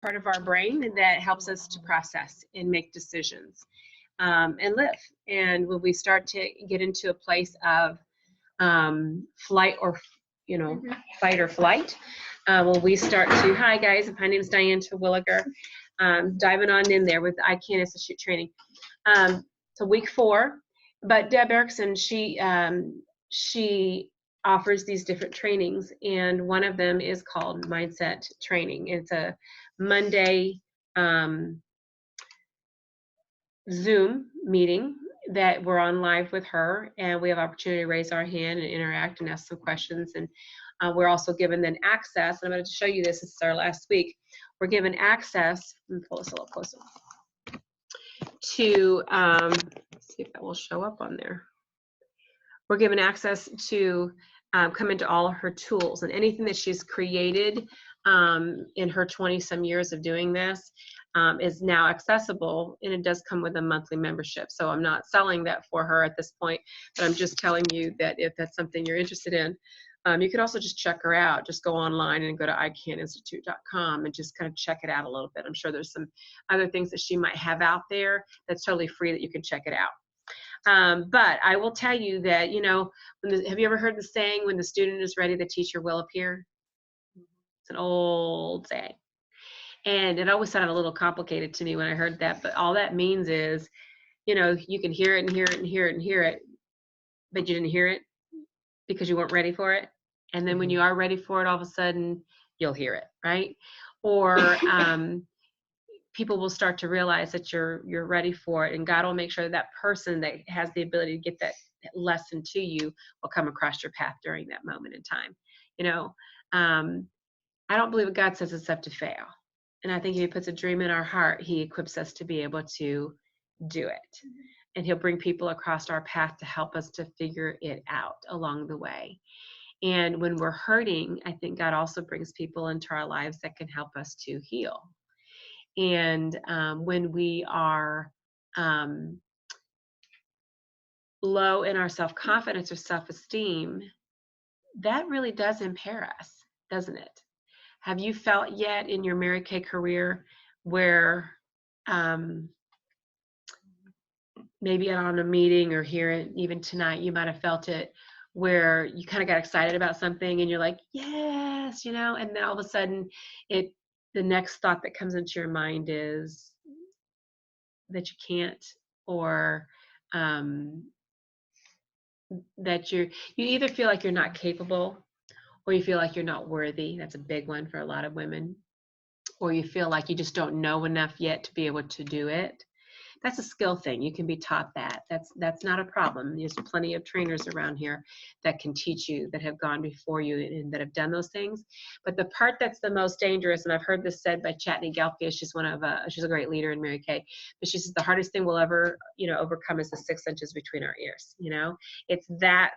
part of our brain that helps us to process and make decisions and live. And when we start to get into a place of flight or, fight or flight, when we start to, hi guys, my name is Diane Terwilliger, diving on in there with the ICANN Institute training. So week 4, but Deb Erickson, she offers these different trainings, and one of them is called Mindset Training. It's a Monday Zoom meeting that we're on live with her, and we have opportunity to raise our hand and interact and ask some questions. And we're also given then access, and I'm going to show you this. This is our last week. We're given access, let me pull this a little closer, to see if that will show up on there. We're given access to come into all of her tools, and anything that she's created in her 20-some years of doing this is now accessible, and it does come with a monthly membership. So I'm not selling that for her at this point, but I'm just telling you that if that's something you're interested in, you could also just check her out. Just go online and go to icanninstitute.com and just kind of check it out a little bit. I'm sure there's some other things that she might have out there that's totally free that you can check it out. But I will tell you that, have you ever heard the saying, when the student is ready, the teacher will appear? It's an old saying. And it always sounded a little complicated to me when I heard that, but all that means is, you can hear it and hear it and hear it and hear it, but you didn't hear it because you weren't ready for it. And then when you are ready for it, all of a sudden you'll hear it, right? Or people will start to realize that you're ready for it, and God will make sure that person that has the ability to get that lesson to you will come across your path during that moment in time. I don't believe God says it's up to fail. And I think if he puts a dream in our heart, he equips us to be able to do it. And he'll bring people across our path to help us to figure it out along the way. And when we're hurting, I think God also brings people into our lives that can help us to heal. And when we are low in our self-confidence or self-esteem, that really does impair us, doesn't it? Have you felt yet in your Mary Kay career where maybe on a meeting or here even tonight, you might have felt it, where you kind of got excited about something and you're like, yes, and then all of a sudden the next thought that comes into your mind is that you can't, or that you either feel like you're not capable, or you feel like you're not worthy. That's a big one for a lot of women. Or you feel like you just don't know enough yet to be able to do it. That's a skill thing. You can be taught that. That's not a problem. There's plenty of trainers around here that can teach you, that have gone before you and that have done those things. But the part that's the most dangerous, and I've heard this said by Chatney Galkia, she's a great leader in Mary Kay, but she says the hardest thing we'll ever, overcome is the 6 inches between our ears. It's that,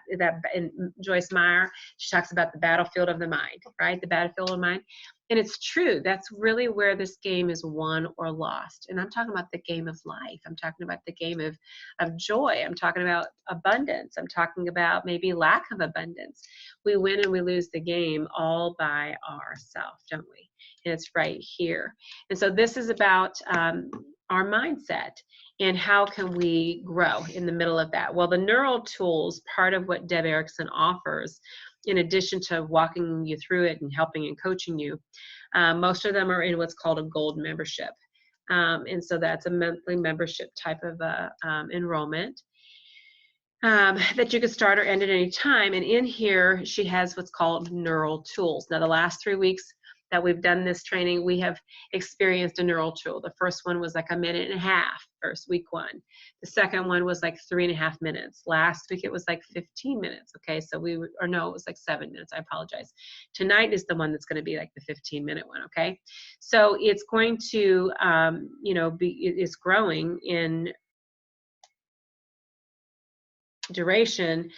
and Joyce Meyer, she talks about the battlefield of the mind, right? The battlefield of the mind. And it's true. That's really where this game is won or lost. And I'm talking about the game of life. I'm talking about the game of joy. I'm talking about abundance. I'm talking about maybe lack of abundance. We win and we lose the game all by ourselves, don't we? And it's right here. And so this is about our mindset and how can we grow in the middle of that. Well, the neural tools, part of what Deb Erickson offers, in addition to walking you through it and helping and coaching you, most of them are in what's called a gold membership. And so that's a monthly membership type of enrollment that you could start or end at any time. And in here, she has what's called neural tools. Now, the last 3 weeks that we've done this training, we have experienced a neural tool. The first one was like 1.5 minutes, first week 1. The second one was like 3.5 minutes. Last week it was like 15 minutes. Okay, so it was like 7 minutes. I apologize. Tonight is the one that's going to be like the 15-minute one. Okay, so it's going to, it's growing in duration,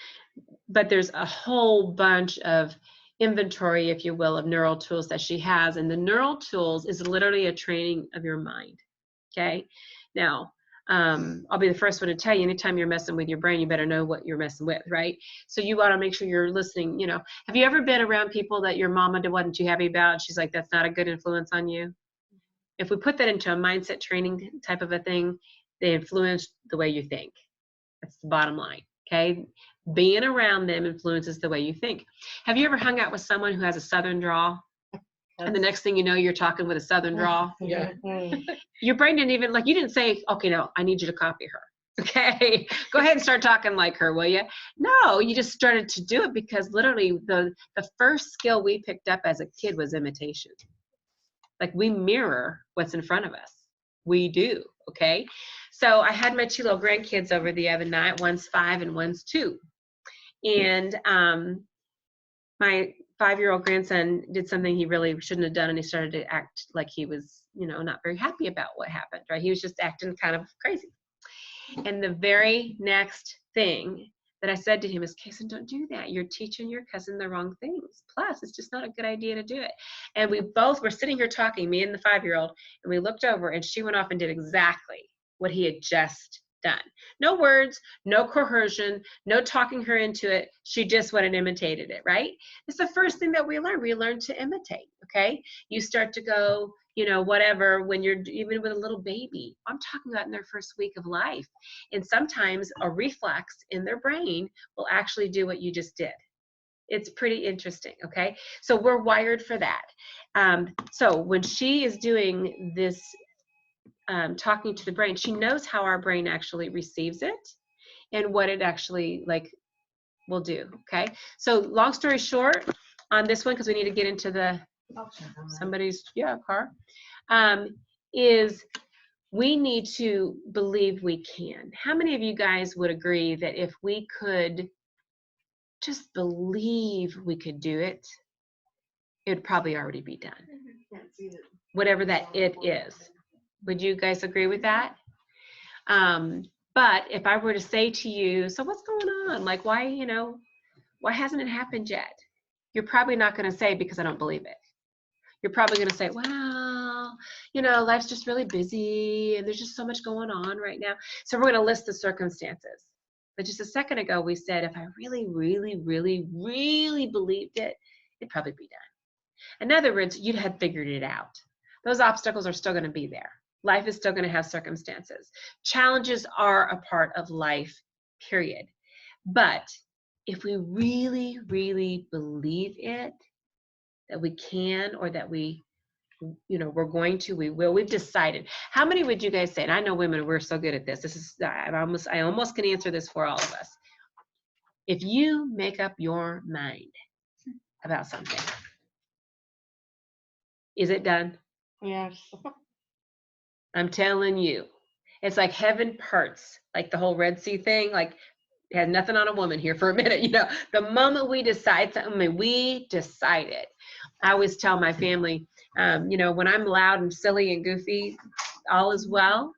but there's a whole bunch of inventory, if you will, of neural tools that she has. And the neural tools is literally a training of your mind. Okay, now I'll be the first one to tell you, anytime you're messing with your brain, you better know what you're messing with, right? So you want to make sure you're listening. Have you ever been around people that your mama wasn't too happy about? She's like, that's not a good influence on you. if we put that into a mindset training type of a thing, they influence the way you think. That's the bottom line. Okay. Being around them influences the way you think. Have you ever hung out with someone who has a Southern drawl? And the next thing you know, you're talking with a Southern drawl? Yeah. Your brain didn't even, like, you didn't say, okay, no, I need you to copy her. Okay, go ahead and start talking like her, will you? No, you just started to do it because literally the first skill we picked up as a kid was imitation. Like, we mirror what's in front of us. We do, okay? So I had my 2 little grandkids over the other night. One's 5 and one's 2. And my 5-year-old grandson did something he really shouldn't have done, and he started to act like he was, not very happy about what happened, right? He was just acting kind of crazy. And the very next thing that I said to him is, Kason, don't do that. You're teaching your cousin the wrong things. Plus, it's just not a good idea to do it. And we both were sitting here talking, me and the 5-year-old, and we looked over, and she went off and did exactly what he had just done. No words, no coercion, no talking her into it. She just went and imitated it, right? It's the first thing that we learn. We learn to imitate, okay? You start to go, whatever, when you're even with a little baby. I'm talking about in their first week of life. And sometimes a reflex in their brain will actually do what you just did. It's pretty interesting, okay? So we're wired for that. So when she is doing this, talking to the brain, she knows how our brain actually receives it and what it actually will do, okay? So long story short on this one, because we need to get into the somebody's car, is we need to believe we can. How many of you guys would agree that if we could just believe we could do it, it would probably already be done? Whatever that it is. Would you guys agree with that? But if I were to say to you, so what's going on? Like, why hasn't it happened yet? You're probably not going to say, because I don't believe it. You're probably going to say, well, life's just really busy and there's just so much going on right now. So we're going to list the circumstances. But just a second ago, we said, if I really, really, really, really believed it, it'd probably be done. In other words, you'd have figured it out. Those obstacles are still going to be there. Life is still going to have circumstances. Challenges are a part of life, period. But if we really, really believe it, that we can, or that we're going to, we will, we've decided. How many would you guys say, and I know women, we're so good at this. This is, I almost can answer this for all of us. If you make up your mind about something, is it done? Yes. I'm telling you, it's like heaven parts, like the whole Red Sea thing, like it has nothing on a woman here for a minute. The moment we decide something, we decide it. I always tell my family, when I'm loud and silly and goofy, all is well.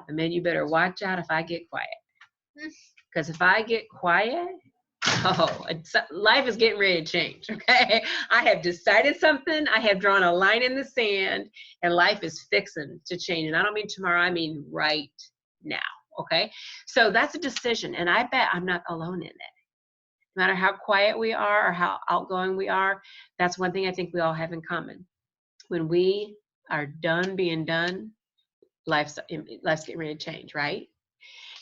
And then you better watch out if I get quiet. Because if I get quiet, life is getting ready to change, okay? I have decided something. I have drawn a line in the sand, and life is fixing to change. And I don't mean tomorrow. I mean right now, okay? So that's a decision, and I bet I'm not alone in it. No matter how quiet we are or how outgoing we are, that's one thing I think we all have in common. When we are done being done, life's getting ready to change, right?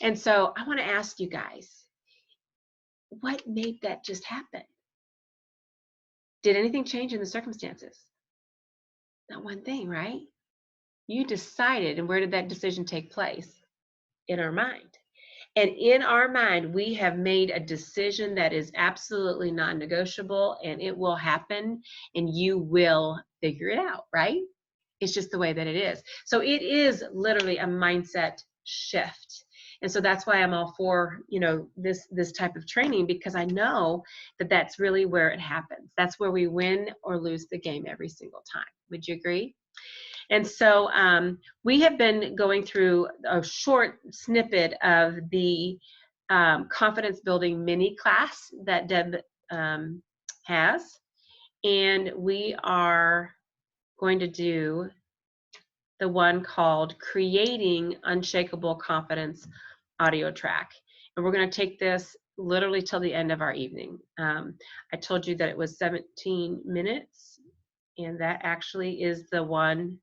And so I want to ask you guys, what made that just happen? Did anything change in the circumstances? Not one thing, right? You decided, and where did that decision take place? In our mind. And in our mind, we have made a decision that is absolutely non-negotiable, and it will happen, and you will figure it out, right? It's just the way that it is. So it is literally a mindset shift. And so that's why I'm all for, this type of training, because I know that that's really where it happens. That's where we win or lose the game every single time. Would you agree? And so we have been going through a short snippet of the confidence building mini class that Deb has. And we are going to do the one called Creating Unshakable Confidence audio track. And we're going to take this literally till the end of our evening. I told you that it was 17 minutes, and that actually is the one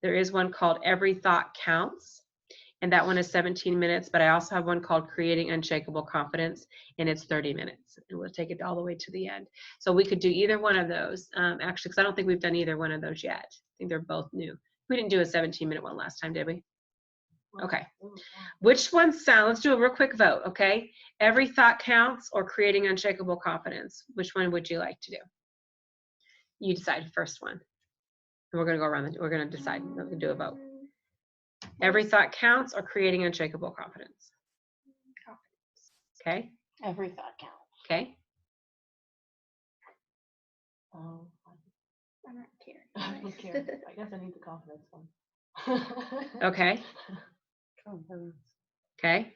There is one called Every Thought Counts, and that one is 17 minutes, but I also have one called Creating Unshakable Confidence, and it's 30 minutes, and we'll take it all the way to the end. So we could do either one of those, actually, because I don't think we've done either one of those yet. I think they're both new. We didn't do a 17-minute one last time, did we? Okay. Which one sounds, let's do a real quick vote, okay? Every Thought Counts or Creating Unshakable Confidence. Which one would you like to do? You decide first one. And we're going to go around, we're going to decide, we're going to do a vote. Every Thought Counts or Creating Unshakable Confidence? Okay. Every thought counts. Okay. I don't care. I don't care. I guess I need the confidence one. Okay. Confidence. Okay.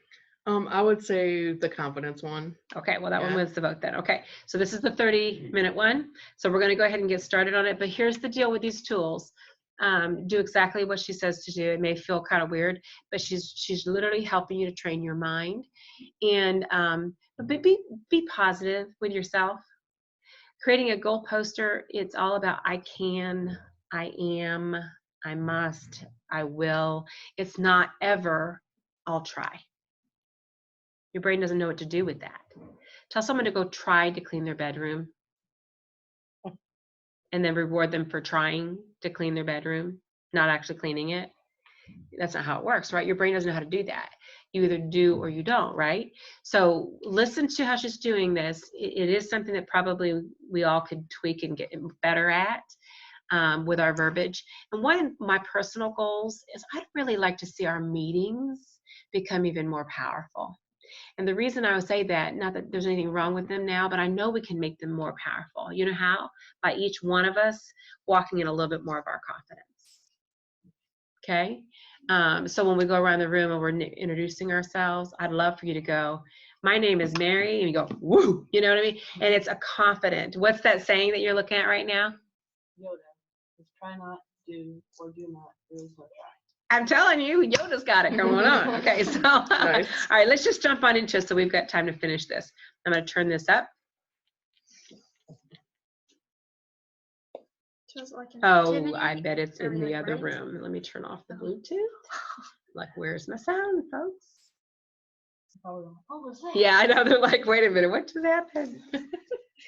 I would say the confidence one. Okay, well, that one was the vote then. Okay, so this is the 30-minute one. So we're going to go ahead and get started on it. But here's the deal with these tools. Do exactly what she says to do. It may feel kind of weird, but she's literally helping you to train your mind. And but be positive with yourself. Creating a goal poster, it's all about I can, I am, I must, I will. It's not ever I'll try. Your brain doesn't know what to do with that. Tell someone to go try to clean their bedroom and then reward them for trying to clean their bedroom, not actually cleaning it. That's not how it works, right? Your brain doesn't know how to do that. You either do or you don't, right? So listen to how she's doing this. It is something that probably we all could tweak and get better at with our verbiage. And one of my personal goals is I'd really like to see our meetings become even more powerful. And the reason I would say that, not that there's anything wrong with them now, but I know we can make them more powerful. You know how? By each one of us walking in a little bit more of our confidence. Okay? So when we go around the room and we're introducing ourselves, I'd love for you to go, my name is Mary, and you go, woo, you know what I mean? And it's a confident. What's that saying that you're looking at right now? Yoda. Just try not, do, or do not. There is no try. I'm telling you, Yoda's got it going on. Okay, so Nice. all right, let's just jump on into it so we've got time to finish this. I'm going to turn this up. Oh, I bet it's in the other room. Let me turn off the Bluetooth. Like, where's my sound, folks? Yeah, I know. They're like, wait a minute, what just happened?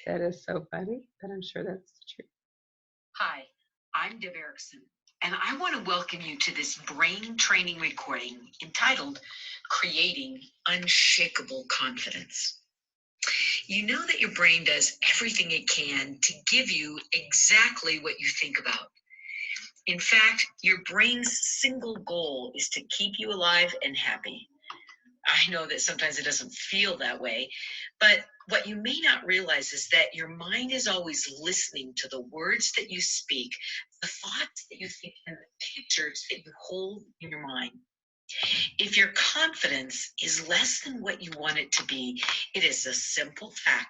That is so funny, but I'm sure that's true. Hi, I'm Deb Erickson, and I want to welcome you to this brain training recording entitled Creating Unshakable Confidence. You know that your brain does everything it can to give you exactly what you think about. In fact, your brain's single goal is to keep you alive and happy. I know that sometimes it doesn't feel that way, but what you may not realize is that your mind is always listening to the words that you speak, the thoughts that you think, and the pictures that you hold in your mind. If your confidence is less than what you want it to be, it is a simple fact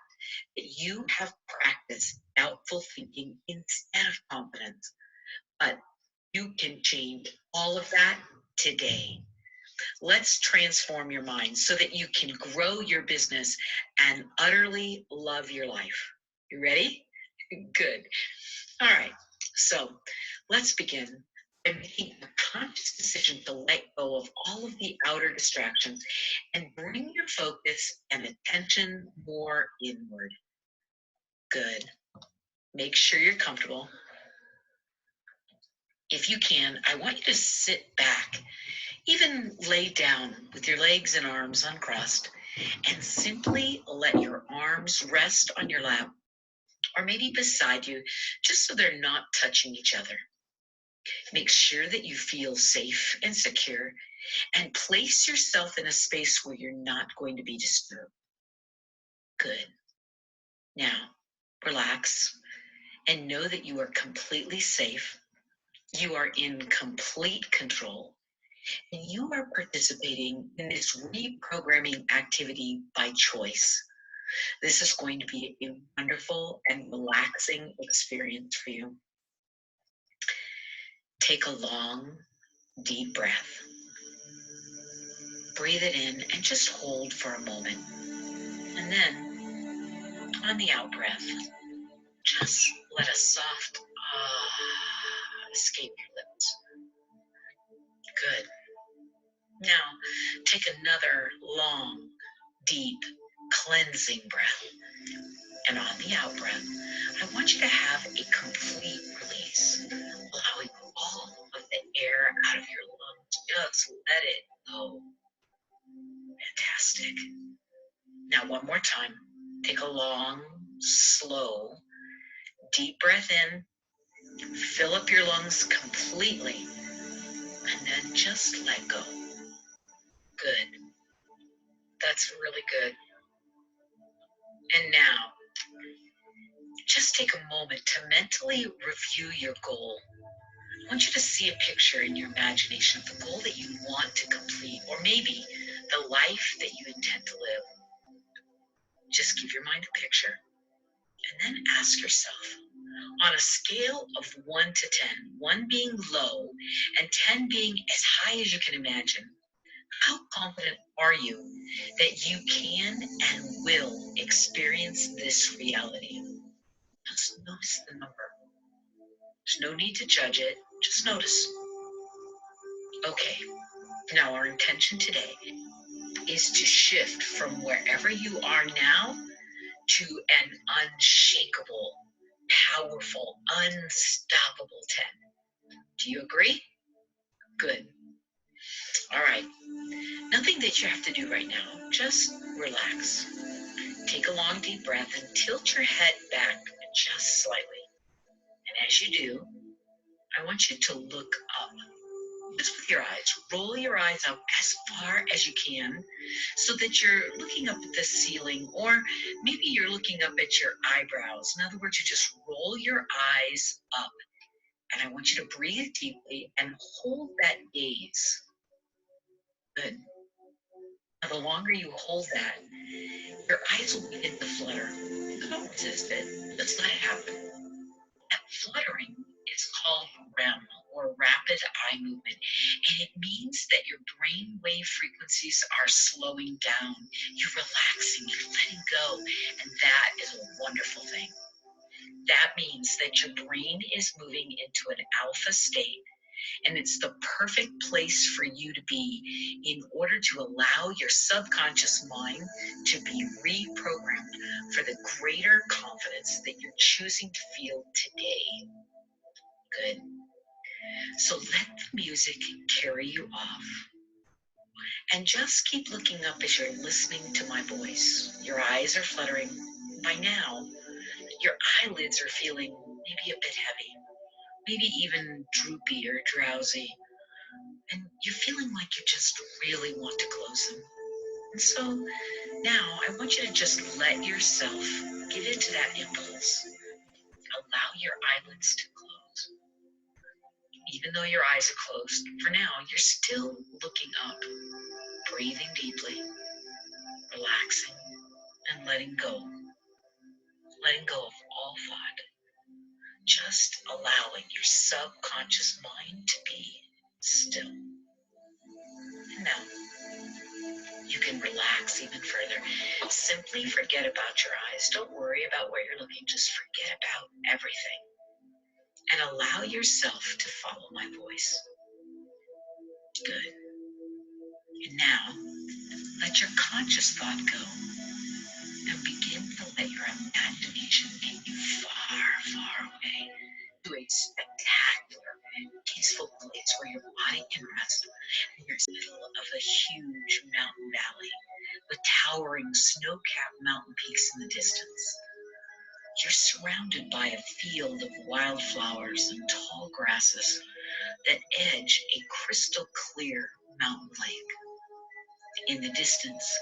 that you have practiced doubtful thinking instead of confidence. But you can change all of that today. Let's transform your mind so that you can grow your business and utterly love your life. You ready? Good. All right. So let's begin by making a conscious decision to let go of all of the outer distractions and bring your focus and attention more inward. Good. Make sure you're comfortable. If you can, I want you to sit back. Even lay down with your legs and arms uncrossed and simply let your arms rest on your lap or maybe beside you, just so they're not touching each other. Make sure that you feel safe and secure and place yourself in a space where you're not going to be disturbed. Good. Now, relax and know that you are completely safe. You are in complete control. And you are participating in this reprogramming activity by choice. This is going to be a wonderful and relaxing experience for you. Take a long, deep breath. Breathe it in and just hold for a moment. And then, on the out breath, just let a soft ah escape your lips. Good. Now, take another long, deep, cleansing breath. And on the out breath, I want you to have a complete release, allowing all of the air out of your lungs. Just let it go. Fantastic. Now, one more time. Take a long, slow, deep breath in. Fill up your lungs completely. And then just let go. Good. That's really good. And now, just take a moment to mentally review your goal. I want you to see a picture in your imagination of the goal that you want to complete, or maybe the life that you intend to live. Just give your mind a picture and then ask yourself, on a scale of 1 to 10, 1 being low and 10 being as high as you can imagine, how confident are you that you can and will experience this reality? Just notice the number. There's no need to judge it, just notice. Okay, now our intention today is to shift from wherever you are now to an unshakable, powerful, unstoppable 10. Do you agree? Good. All right. Nothing that you have to do right now. Just relax. Take a long, deep breath and tilt your head back just slightly. And as you do, I want you to look up. Just with your eyes. Roll your eyes up as far as you can so that you're looking up at the ceiling, or maybe you're looking up at your eyebrows. In other words, you just roll your eyes up. And I want you to breathe deeply and hold that gaze. Good. Now, the longer you hold that, your eyes will begin to flutter. Don't resist it. Just let it happen. That fluttering is called REM, or rapid eye movement, and it means that your brain wave frequencies are slowing down. You're relaxing, you're letting go, and that is a wonderful thing. That means that your brain is moving into an alpha state, and it's the perfect place for you to be in order to allow your subconscious mind to be reprogrammed for the greater confidence that you're choosing to feel today. Good. So let the music carry you off. And just keep looking up as you're listening to my voice. Your eyes are fluttering. By now, your eyelids are feeling maybe a bit heavy, maybe even droopy or drowsy. And you're feeling like you just really want to close them. And so now I want you to just let yourself give into that impulse. Allow your eyelids to close. Even though your eyes are closed, for now, you're still looking up, breathing deeply, relaxing, and letting go of all thought. Just allowing your subconscious mind to be still. And now, you can relax even further. Simply forget about your eyes. Don't worry about where you're looking. Just forget about everything. And allow yourself to follow my voice. Good. And now, let your conscious thought go. And begin to let your imagination take you far, far away to a spectacular, peaceful place where your body can rest. And you're in the middle of a huge mountain valley with towering snow-capped mountain peaks in the distance. You're surrounded by a field of wildflowers and tall grasses that edge a crystal clear mountain lake. In the distance,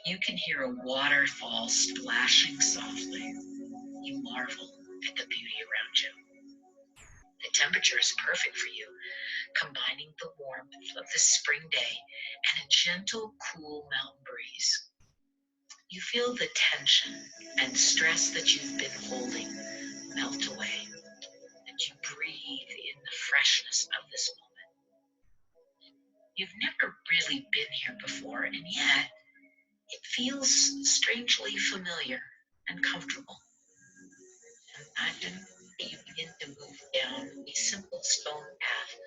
you can hear a waterfall splashing softly. You marvel at the beauty around you. The temperature is perfect for you, combining the warmth of the spring day and a gentle, cool mountain breeze. You feel the tension and stress that you've been holding melt away, and you breathe in the freshness of this moment. You've never really been here before, and yet it feels strangely familiar and comfortable. Imagine that you begin to move down a simple stone path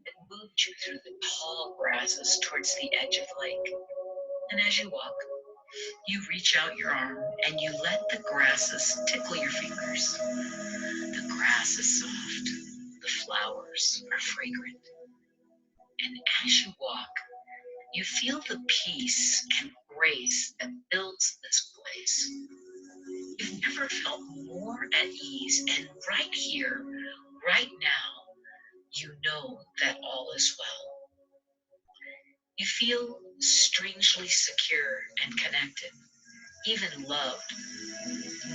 that moved you through the tall grasses towards the edge of the lake. And as you walk, you reach out your arm and you let the grasses tickle your fingers. The grass is soft, the flowers are fragrant, and as you walk, you feel the peace and grace that builds this place. You've never felt more at ease, and right here, right now, you know that all is well. You feel strangely secure and connected, even loved,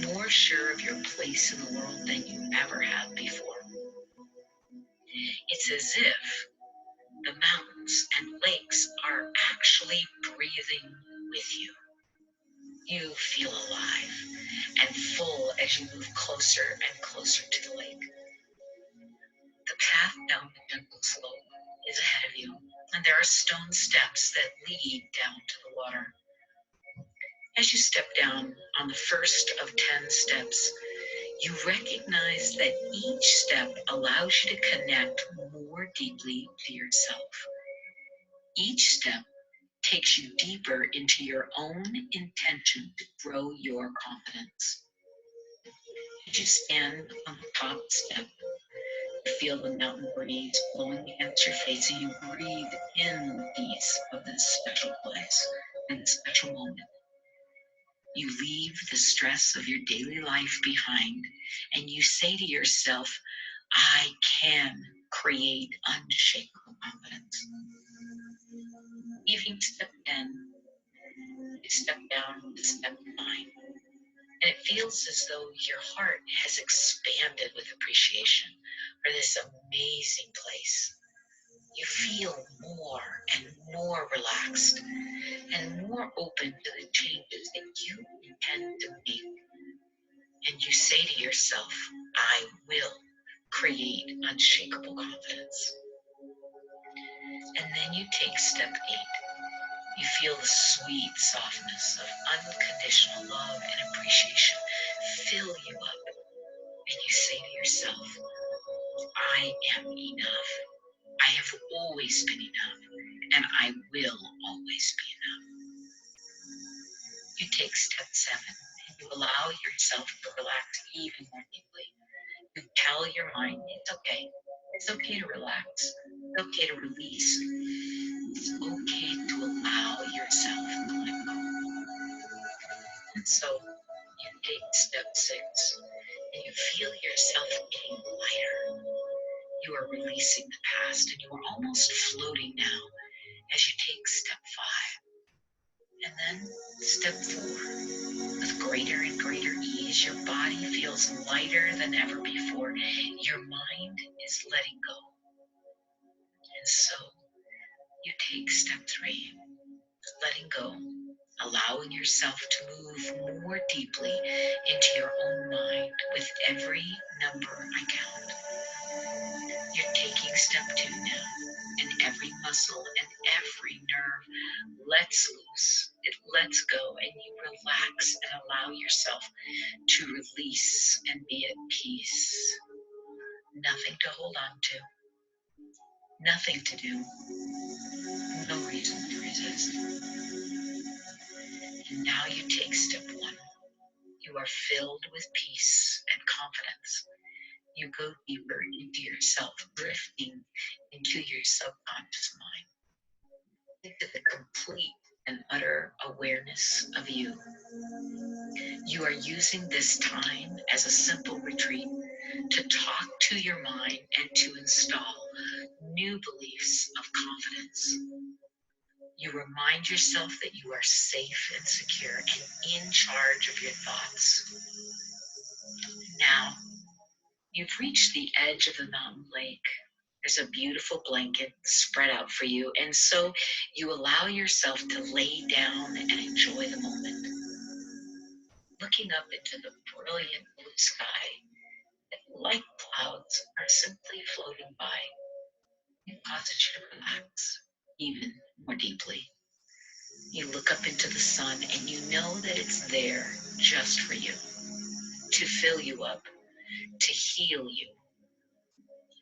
more sure of your place in the world than you ever have before. It's as if the mountains and lakes are actually breathing with you. You feel alive and full as you move closer and closer to the lake. The path down the gentle slope is ahead of you, and there are stone steps that lead down to the water. As you step down on the first of 10 steps, you recognize that each step allows you to connect more deeply to yourself. Each step takes you deeper into your own intention to grow your confidence. As you stand on the top step, you feel the mountain breeze blowing against your face, and you breathe in the peace of this special place and this special moment. You leave the stress of your daily life behind, and you say to yourself, I can create unshakable confidence. Leaving step 10, you step down to step 9, and it feels as though your heart has expanded with appreciation for this amazing place. You feel more and more relaxed and more open to the changes that you intend to make. And you say to yourself, I will create unshakable confidence. And then you take step 8. You feel the sweet softness of unconditional love and appreciation fill you up. And you say to yourself, I am enough. I have always been enough, and I will always be enough. You take step 7, and you allow yourself to relax even more deeply. You tell your mind, it's okay. It's okay to relax. It's okay to release. It's okay to allow yourself to let go. And so you take step 6, and you feel yourself getting lighter. You are releasing the past, and you are almost floating now as you take step 5. And then step 4. With greater and greater ease, your body feels lighter than ever before. Your mind is letting go. And so you take step 3, letting go, allowing yourself to move more deeply into your own mind with every number I count. You're taking step 2 now, and every muscle and every nerve lets loose. It lets go, and you relax and allow yourself to release and be at peace. Nothing to hold on to, nothing to do, no reason to resist. And now you take step 1. You are filled with peace and confidence. You go deeper into yourself, drifting into your subconscious mind, into the complete and utter awareness of you. You are using this time as a simple retreat to talk to your mind and to install new beliefs of confidence. You remind yourself that you are safe and secure and in charge of your thoughts. Now, you've reached the edge of the mountain lake. There's a beautiful blanket spread out for you, and so you allow yourself to lay down and enjoy the moment. Looking up into the brilliant blue sky that, like clouds, are simply floating by, it causes you to relax even more deeply. You look up into the sun and you know that it's there just for you, to fill you up, to heal you.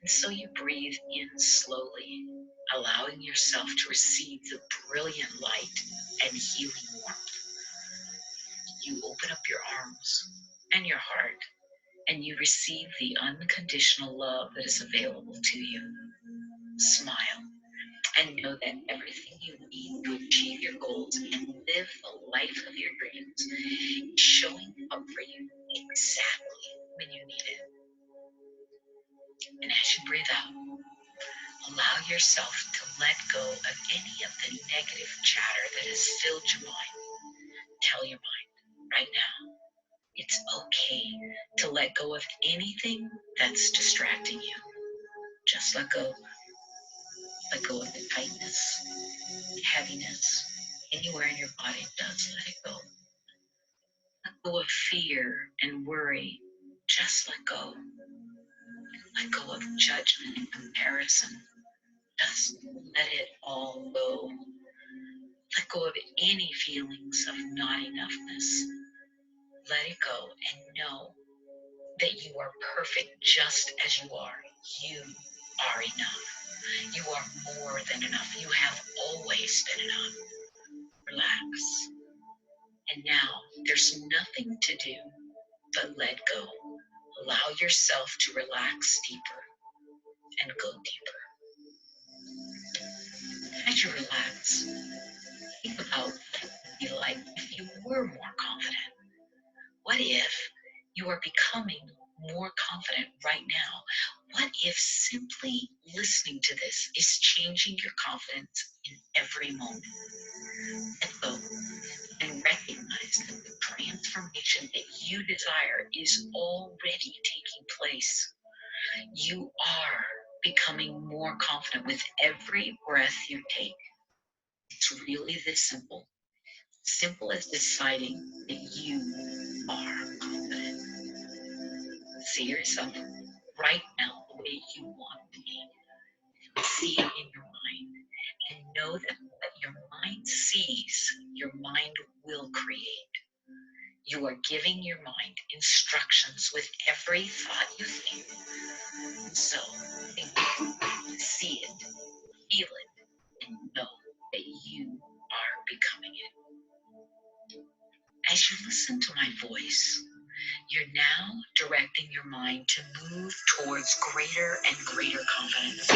And so you breathe in slowly, allowing yourself to receive the brilliant light and healing warmth. You open up your arms and your heart, and you receive the unconditional love that is available to you. Smile and know that everything you need to achieve your goals and live the life of your dreams is showing up for you exactly when you need it. And as you breathe out, allow yourself to let go of any of the negative chatter that has filled your mind. Tell your mind right now, it's okay to let go of anything that's distracting you. Just let go. Let go of the tightness, heaviness, anywhere in your body. Just let it go. Let go of fear and worry. Just let go. Let go of judgment and comparison. Just let it all go. Let go of any feelings of not enoughness. Let it go and know that you are perfect just as you are. You are enough. You are more than enough. You have always been enough. Relax. And now there's nothing to do but let go. Allow yourself to relax deeper and go deeper. As you relax, think about what it would be like if you were more confident. What if you are becoming more confident right now? What if simply listening to this is changing your confidence in every moment? Let go and recognize that the transformation that you desire is already taking place. You are becoming more confident with every breath you take. It's really this simple. Simple as deciding that you are confident. See yourself right now the way you want to be. See it in your mind and know that what your mind sees, your mind will create. You are giving your mind instructions with every thought you think. So think it, see it, feel it, and know that you are becoming it. As you listen to my voice, you're now directing your mind to move towards greater and greater confidence.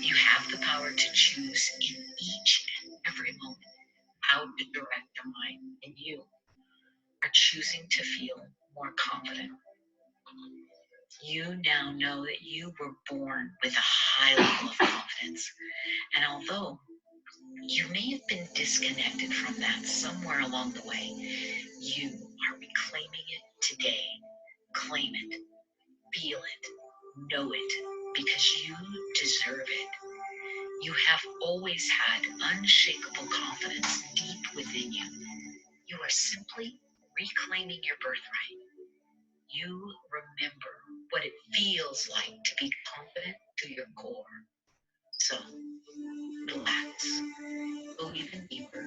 You have the power to choose in each and every moment how to direct your mind, and you are choosing to feel more confident. You now know that you were born with a high level of confidence, and although you may have been disconnected from that somewhere along the way, you are reclaiming it today. Claim it. Feel it, know it, because you deserve it. You have always had unshakable confidence deep within you. You are simply reclaiming your birthright. You remember what it feels like to be confident to your core. So, relax, go even deeper.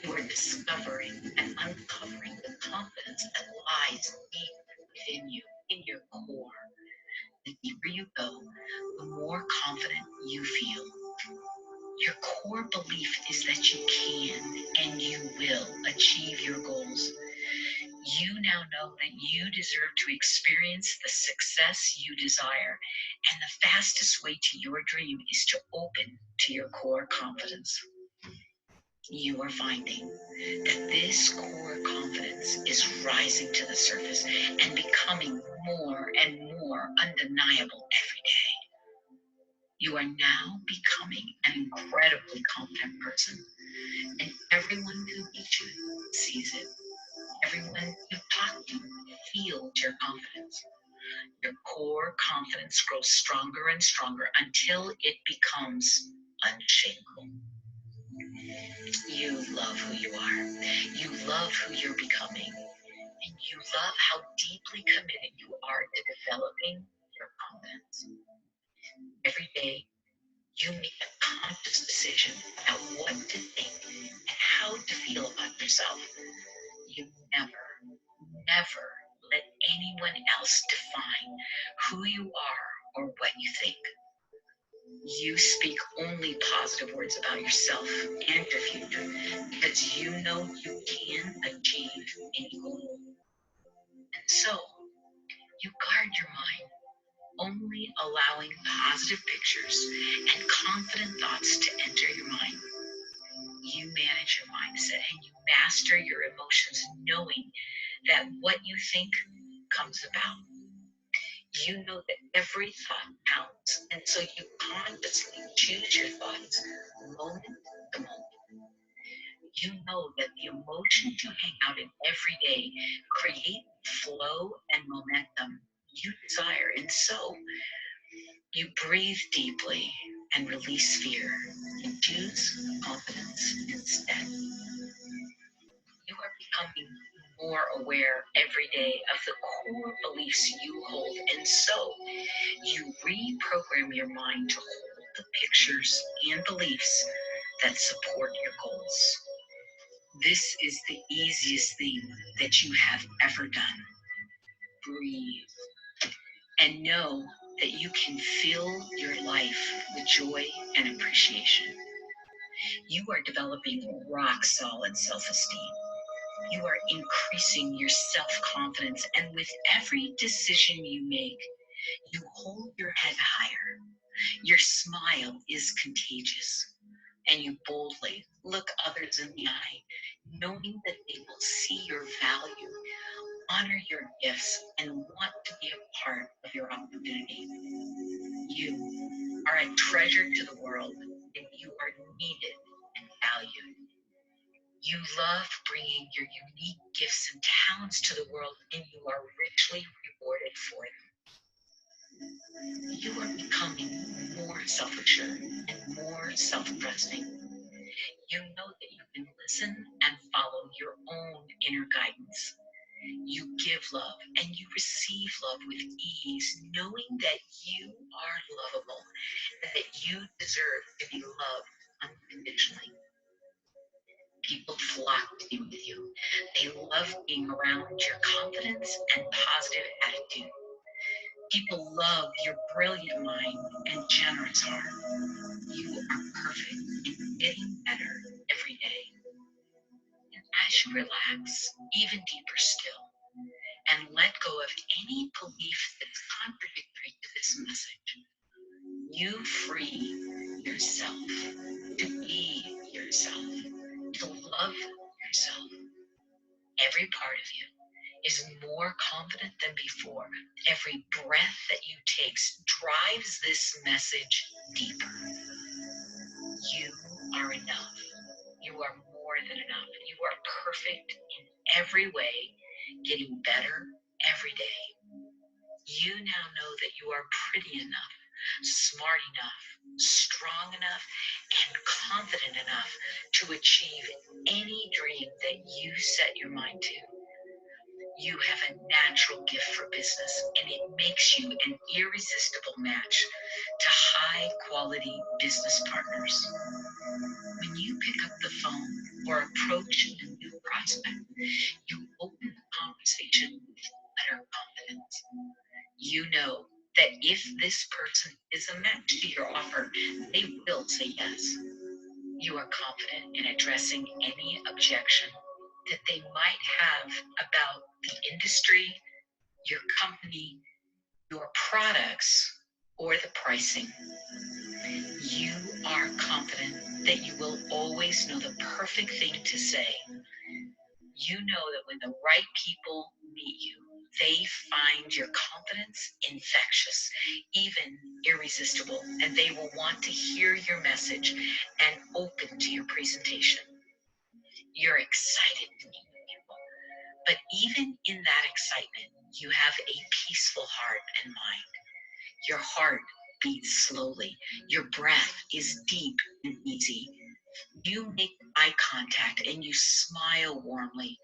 You are discovering and uncovering the confidence that lies deep within you, in your core. The deeper you go, the more confident you feel. Your core belief is that you can and you will achieve your goals. You now know that you deserve to experience the success you desire, and the fastest way to your dream is to open to your core confidence. You are finding that this core confidence is rising to the surface and becoming more and more undeniable every day. You are now becoming an incredibly confident person, and everyone who meets you sees it. Everyone you talk to feels your confidence. Your core confidence grows stronger and stronger until it becomes unshakable. You love who you are. You love who you're becoming. And you love how deeply committed you are to developing your confidence. Every day, you make a conscious decision about what to think and how to feel about yourself. You never let anyone else define who you are or what you think. You speak only positive words about yourself and your future because you know you can achieve any goal. And so you guard your mind, only allowing positive pictures and confident thoughts to enter your mind. You manage your mindset and you master your emotions, knowing that what you think comes about. You know that every thought counts, and so you consciously choose your thoughts moment to moment. You know that the emotions you hang out in every day create flow and momentum you desire, and so you breathe deeply and release fear and choose confidence instead. You are becoming more aware every day of the core beliefs you hold, and so you reprogram your mind to hold the pictures and beliefs that support your goals. This is the easiest thing that you have ever done. Breathe and know that you can fill your life with joy and appreciation. You are developing rock solid self esteem. You are increasing your self confidence, and with every decision you make, you hold your head higher. Your smile is contagious, and you boldly look others in the eye, knowing that they will see your value, honor your gifts, and want to be a part of your opportunity. You are a treasure to the world, and you are needed and valued. You love bringing your unique gifts and talents to the world, and you are richly rewarded for them. You are becoming more self-assured and more self-trusting. You know that you can listen and follow your own inner guidance. You give love and you receive love with ease, knowing that you are lovable and that you deserve to be loved unconditionally. People flock to be with you. They love being around your confidence and positive attitude. People love your brilliant mind and generous heart. You are perfect and getting better every day. And as you relax, even deeper still, and let go of any belief that's contradictory to this message, you free yourself to be yourself, to love yourself. Every part of you is more confident than before. Every breath that you take drives this message deeper. You are enough. You are more than enough. You are perfect in every way, getting better every day. You now know that you are pretty enough, smart enough, strong enough, and confident enough to achieve any dream that you set your mind to. You have a natural gift for business, and it makes you an irresistible match to high quality business partners. When you pick up the phone or approach a new prospect, you open the conversation with utter confidence. You know that if this person is a match to your offer, they will say yes. You are confident in addressing any objection that they might have about the industry, your company, your products, or the pricing. You are confident that you will always know the perfect thing to say. You know that when the right people meet you, they find your confidence infectious, even irresistible, and they will want to hear your message and open to your presentation. You're excited to meet people, but even in that excitement, you have a peaceful heart and mind. Your heart beats slowly. Your breath is deep and easy. You make eye contact and you smile warmly.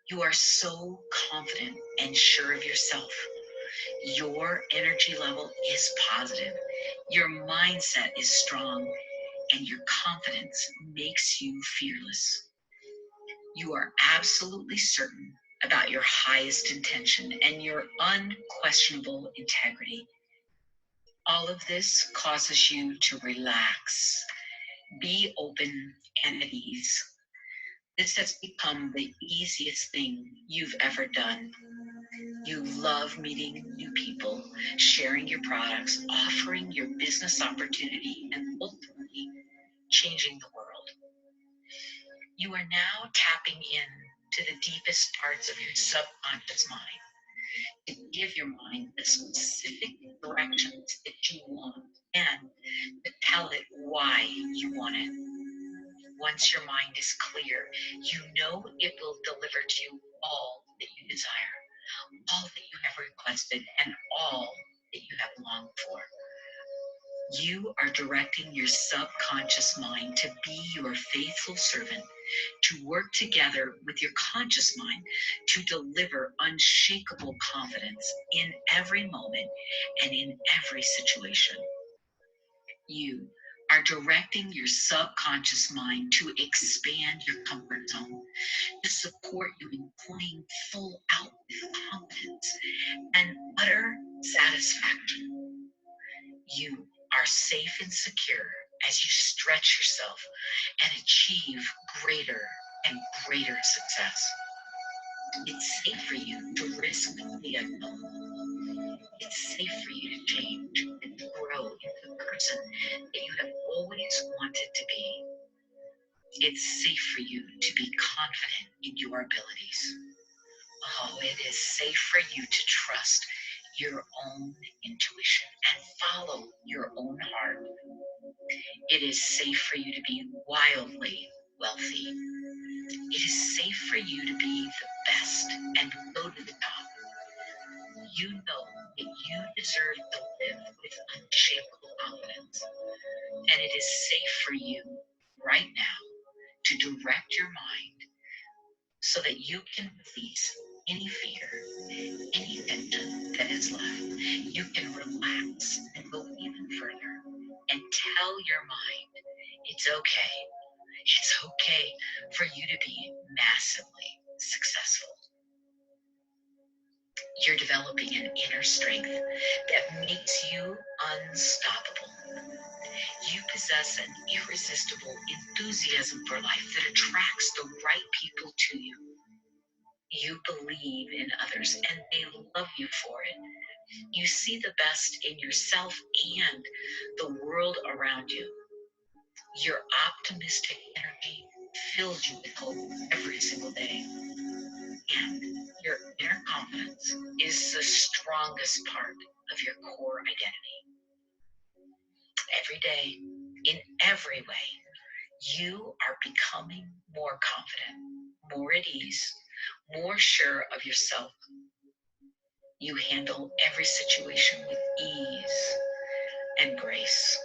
You are so confident and sure of yourself. Your energy level is positive. Your mindset is strong, and your confidence makes you fearless. You are absolutely certain about your highest intention and your unquestionable integrity. All of this causes you to relax, be open and at ease. This has become the easiest thing you've ever done. You love meeting new people, sharing your products, offering your business opportunity, and ultimately changing the world. You are now tapping in to the deepest parts of your subconscious mind to give your mind the specific directions that you want and to tell it why you want it. Once your mind is clear, you know it will deliver to you all that you desire, all that you have requested, and all that you have longed for. You are directing your subconscious mind to be your faithful servant, to work together with your conscious mind to deliver unshakable confidence in every moment and in every situation. You are directing your subconscious mind to expand your comfort zone, to support you in playing full out with confidence and utter satisfaction. You are safe and secure as you stretch yourself and achieve greater and greater success. It's safe for you to risk the unknown. It's safe for you to change and to grow into the person that you have always wanted to be. It's safe for you to be confident in your abilities. Oh, it is safe for you to trust your own intuition and follow your own heart. It is safe for you to be wildly wealthy. It is safe for you to be the best and go to the top. You know that you deserve to live with unshakable confidence. And it is safe for you right now to direct your mind so that you can release any fear, any tension that is left. You can relax and go even further and tell your mind it's okay. It's okay for you to be massively successful. You're developing an inner strength that makes you unstoppable. You possess an irresistible enthusiasm for life that attracts the right people to you. You believe in others and they love you for it. You see the best in yourself and the world around you. Your optimistic energy fills you with hope every single day. And your inner confidence is the strongest part of your core identity. Every day, in every way, you are becoming more confident, more at ease, more sure of yourself. You handle every situation with ease and grace,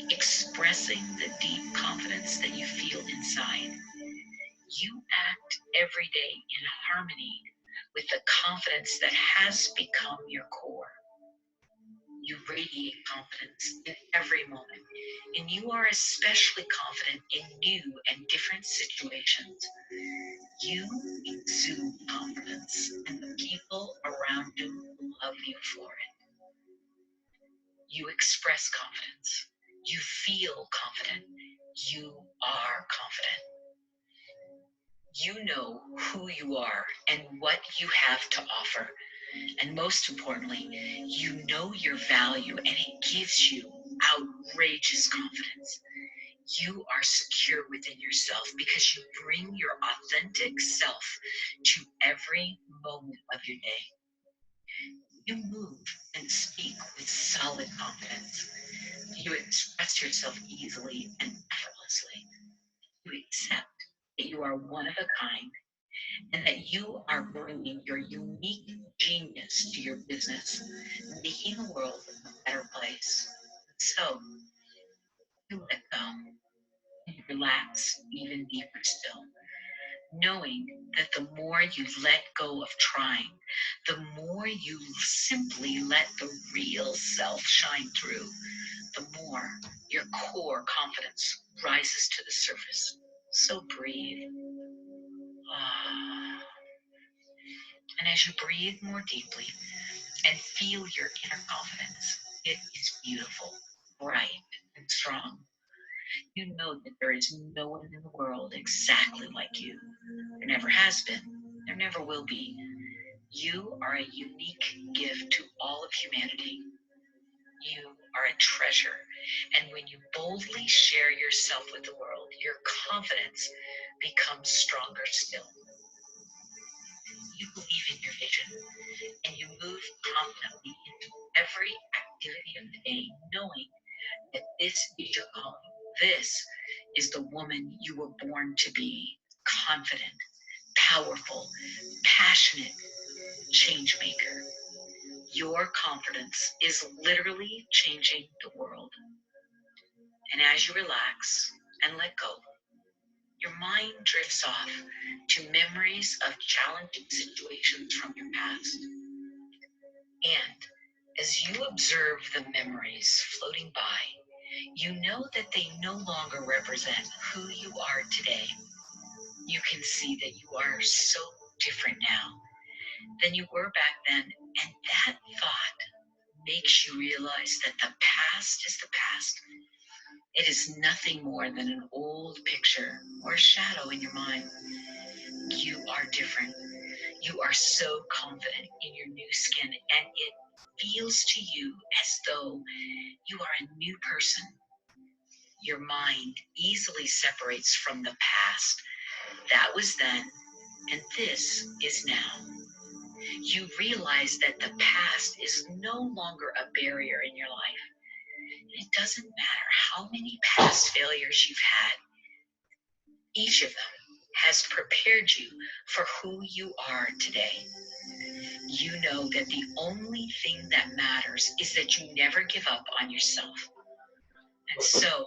expressing the deep confidence that you feel inside. You act every day in harmony with the confidence that has become your core. You radiate confidence in every moment, and you are especially confident in new and different situations. You exude confidence, and the people around you love you for it. You express confidence. You feel confident. You are confident. You know who you are and what you have to offer. And most importantly, you know your value and it gives you outrageous confidence. You are secure within yourself because you bring your authentic self to every moment of your day. You move and speak with solid confidence. You express yourself easily and effortlessly. You accept that you are one of a kind and that you are bringing your unique genius to your business, making the world a better place. So you let go and you relax even deeper still, knowing that the more you let go of trying, the more you simply let the real self shine through, the more your core confidence rises to the surface. So breathe. Ah. And as you breathe more deeply and feel your inner confidence, It is beautiful, bright, and strong. You know that there is no one in the world exactly like you. There never has been. There never will be. You are a unique gift to all of humanity. You are a treasure. And when you boldly share yourself with the world, your confidence becomes stronger still. You believe in your vision and you move confidently into every activity of the day, knowing that this is your calling. This is the woman you were born to be: confident, powerful, passionate, change maker. Your confidence is literally changing the world. And as you relax and let go, your mind drifts off to memories of challenging situations from your past. And as you observe the memories floating by, you know that they no longer represent who you are today. You can see that you are so different now than you were back then. And that thought makes you realize that the past is the past. It is nothing more than an old picture or a shadow in your mind. You are different. You are so confident in your new skin, and it feels to you as though you are a new person. Your mind easily separates from the past. That was then, and this is now. You realize that the past is no longer a barrier in your life. It doesn't matter how many past failures you've had. Each of them has prepared you for who you are today. You know that the only thing that matters is that you never give up on yourself. And so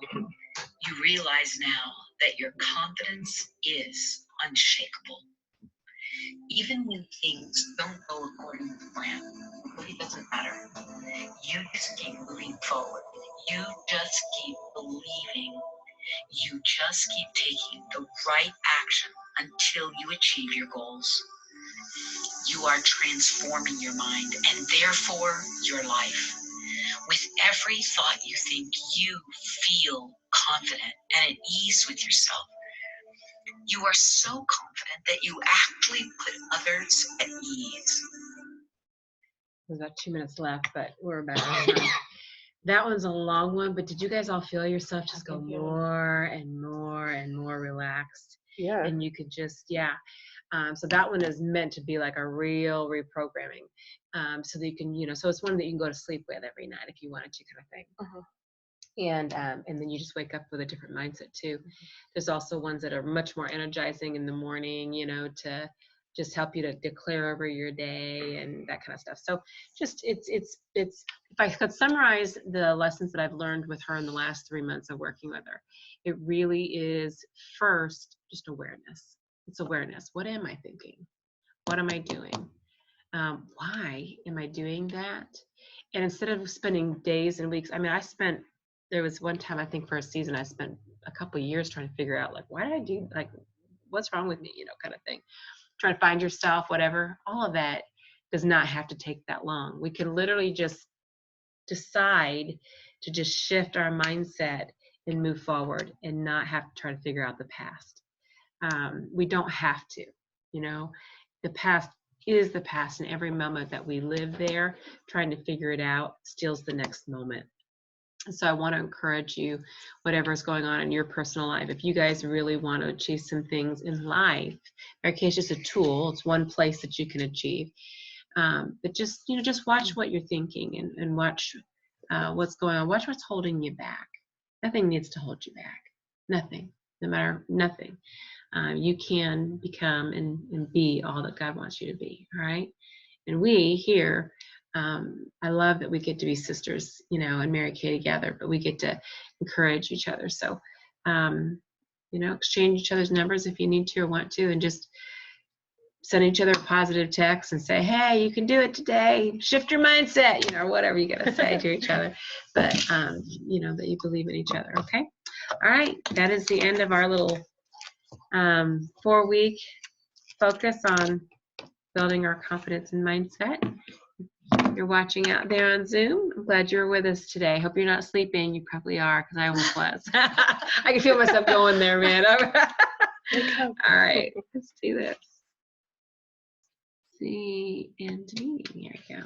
you realize now that your confidence is unshakable. Even when things don't go according to plan, it really doesn't matter. You just keep moving forward. You just keep believing. You just keep taking the right action until you achieve your goals. You are transforming your mind and therefore your life. With every thought you think, you feel confident and at ease with yourself. You are so confident that you actually put others at ease. There's about 2 minutes left, but we're about out of time. That one's a long one, but did you guys all feel yourself just go more and more and more relaxed? Yeah. And you could just, so that one is meant to be like a real reprogramming. So that you can, so it's one that you can go to sleep with every night if you wanted to, kind of thing. Uh-huh. And then you just wake up with a different mindset too. There's also ones that are much more energizing in the morning, to just help you to declare over your day and that kind of stuff. So just it's if I could summarize the lessons that I've learned with her in the last 3 months of working with her, it really is first just awareness. It's awareness. What am I thinking? What am I doing? Why am I doing that? And instead of spending days and weeks, there was one time, I think for a season, I spent a couple of years trying to figure out, like, why did I do, like, what's wrong with me, kind of thing. Trying to find yourself, whatever. All of that does not have to take that long. We can literally just decide to just shift our mindset and move forward and not have to try to figure out the past. We don't have to, the past is the past, and every moment that we live there trying to figure it out steals the next moment. So I want to encourage you, whatever's going on in your personal life, if you guys really want to achieve some things in life, Mary-Kay is just a tool. It's one place that you can achieve. But just watch what you're thinking and watch what's going on. Watch what's holding you back. Nothing needs to hold you back. Nothing. No matter, nothing. You can become and be all that God wants you to be. All right. And we here, I love that we get to be sisters, and Mary-Kay together, but we get to encourage each other. So, exchange each other's numbers if you need to or want to, and just send each other positive texts and say, hey, you can do it today. Shift your mindset, or whatever you got to say to each other. But, that you believe in each other. Okay. All right. That is the end of our little 4-week focus on building our confidence and mindset. you're watching out there on Zoom. I'm glad you're with us today. Hope you're not sleeping. You probably are, because I almost was. I can feel myself going there, man. All right, let's do this. See, end meeting. Here we go.